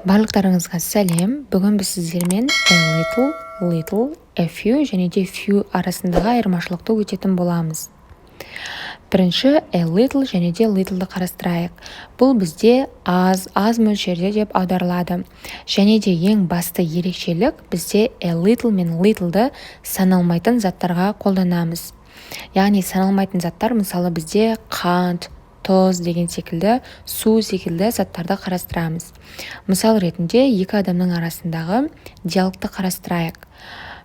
Барлықтарыңызға сәлем. Бүгін біз сіздермен little, a few және де few арасындағы айырмашылықты өтетін боламыз. Бірінші a little және де little'ды қарастырайық. Бұл бізде аз мөлшерде деп аударылады. Және де ең басты ерекшелік бізде a little мен little'ды саналмайтын заттарға қолданамыз. Яғни саналмайтын заттар мысалы бізде қант, тұз деген секілді, су секілді заттарды қарастырамыз. Мысал ретінде екі адамның арасындағы диалогты қарастырайық.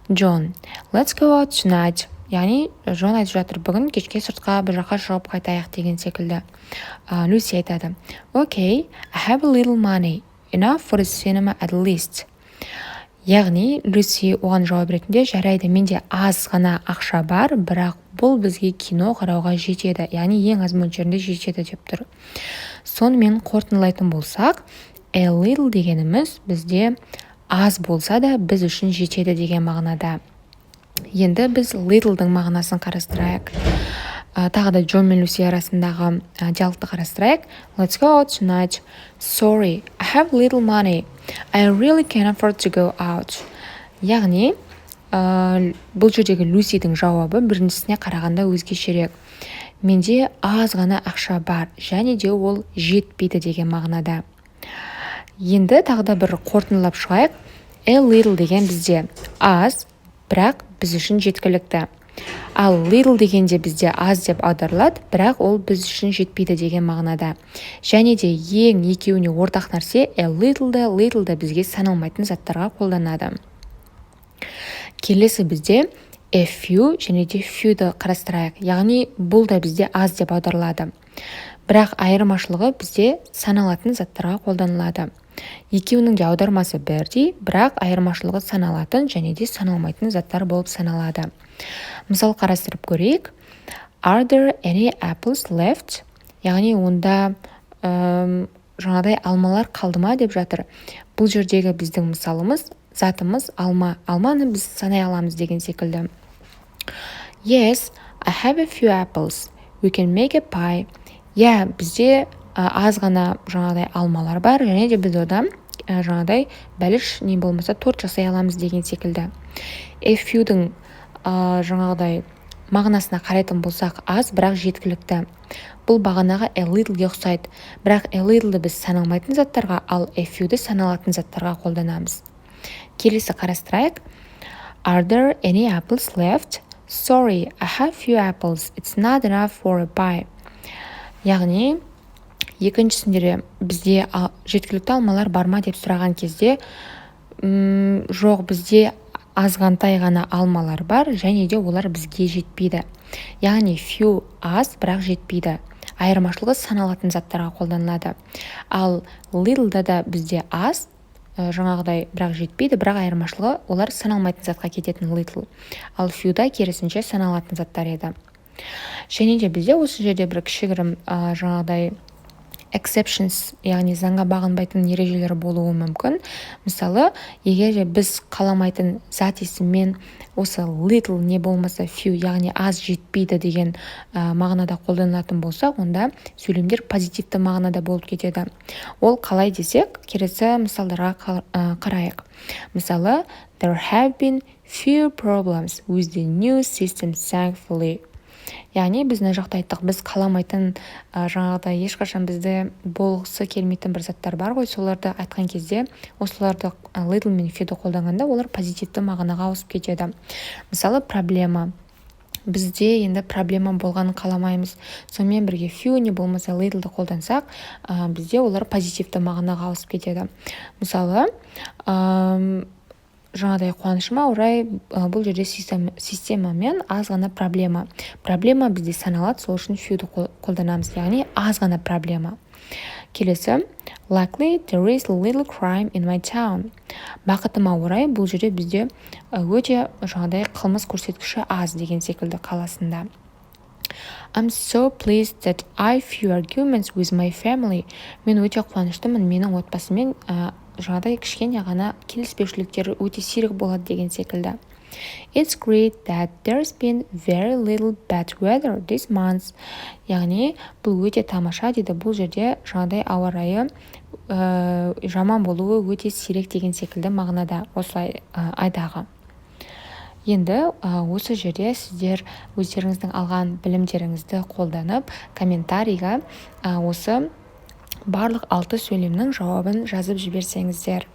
John, let's go out tonight. Яғни, Джон айтып жатыр, бүгін кешке сыртқа бір жаққа шығып қайтайық деген секілді. Люси айтады, Okay, I have a little money, enough for the cinema at least. Яғни, Люси оған жауап ретінде, жарайды, менде аз ғана ақша бар, бірақ бұл бізге кино қарауға жетеді, яғни ең аз мөлшерінде жетеді деп тұр. Сонымен қорытындылайтын болсақ, a little дегеніміз бізде аз болса да біз үшін жетеді деген мағынада. Енді біз little'дың мағынасын қарастырайық. Тағы да Джон мен Люси арасындағы диалогты қарастырайық. Let's go out tonight. Sorry, I have little money. I really can't afford to go out. Яғни, бұл жердегі Люсидің жауабы біріншісіне қарағанда өзгешерек. Менде аз ғана ақша бар, және де ол жетпейді деген мағынада. Енді тағы да бір қорытындылап шығайық. A little деген бізде аз, бірақ біз үшін жеткілікті. Ал little дегенде бізде аз деп аударылады, бірақ ол біз үшін жетпейді деген мағынада. Және де ең екеуіне ортақ нәрсе a little'ды бізге саналмайтын заттарға қолданады. Келесі бізде a few және де few'ді қарастырайық. Яғни бұл да бізде аз деп аударылады. Бірақ айырмашылығы бізде саналатын заттарға қолданылады. Екеуінің де аудармасы бірдей, бірақ айырмашылығы саналатын және де саналмайтын заттар болып саналады. Мысал қарастырып көрейік. Are there any apples left? Яғни онда жаңадай алмалар қалды ма деп жатыр. Бұл жердегі біздің мысалымыз, затымыз алма. Алманы біз санай аламыз деген секілді. Yes, I have a few apples. We can make a pie. Бізде аз ғана жаңадай алмалар бар, және де біз одан жаңадай бәліш не болмаса торт жасай аламыз деген секілді. A few-дің жаңағыдай мағынасына қарайтын болсақ аз, бірақ жеткілікті. Бұл бағанағы a little-ге ұқсайды, бірақ a little-ды біз саналмайтын заттарға, ал a few-ді саналатын заттарға қолданамыз. Келесі қарастырайық. Are there any apples left? Sorry, I have few apples. It's not enough for a pie. Яғни, екіншісінде бізде жеткілікті алмалар бар ма деп сұраған кезде, жоқ, бізде азғантай ғана алмалар бар, және де олар бізге жетпейді. Яғни few аз, бірақ жетпейді. Айырмашылығы саналатын заттарға қолданылады. Ал little'да да бізде аз, жаңағыдай бірақ жетпейді, бірақ айырмашылығы олар саналмайтын затқа кететін little. Ал few'да керісінше саналатын заттар еді. Және де бізде осы жерде бір кішігірім жаңағыдай exceptions, яғни заңға бағынбайтын ережелер болуы мүмкін. Мысалы, егер біз қаламайтын зат есіммен осы little не болмаса few, яғни аз жетпейді деген мағынада қолданылатын болса, онда сөйлемдер позитивті мағынада болып кетеді. Ол қалай десек, келесі мысалдарға қарайық. Мысалы, there have been few problems with the new system thankfully. Яғни біз мына жақта айттық, біз қаламайтын жаңағыда ешқашан бізді болғысы келмейтін бір заттар бар ғой, соларды айтқан кезде осыларды little мен few'ді қолданғанда олар позитивті мағынаға ауысып кетеді. Мысалы, проблема. Бізде енді проблема болғанын қаламаймыз. Сонымен бірге few не болмаса little'ды қолдансақ, бізде олар позитивті мағынаға ауысып кетеді. Мысалы, жаңадай қуанышыма орай бұл жерде системамен аз ғана проблема. Проблема бізде саналады, сол үшін few'ді қолданамыз, яғни аз ғана проблема. Келесі, luckily there is a little crime in my town. Бақытыма орай бұл жерде бізде өте жаңадай қылмыс көрсеткіші аз деген секілді қаласында. I'm so pleased that I few arguments with my family. Мен өте қуаныштымын, менің отбасымен жаңадай кішкене ғана келіспеушіліктері өте сирек болады деген секілді. It's great that there's been very little bad weather this month. Яғни бұл өте тамаша дейді. Бұл жерде жаңағыдай ауа райы жаман болуы өте сирек деген секілді мағынада осылай айдағы. Енді осы жерде сіздер өздеріңіздің алған білімдеріңізді қолданып комментарийға осы барлық 6 сөйлемнің жауабын жазып жіберсеңіздер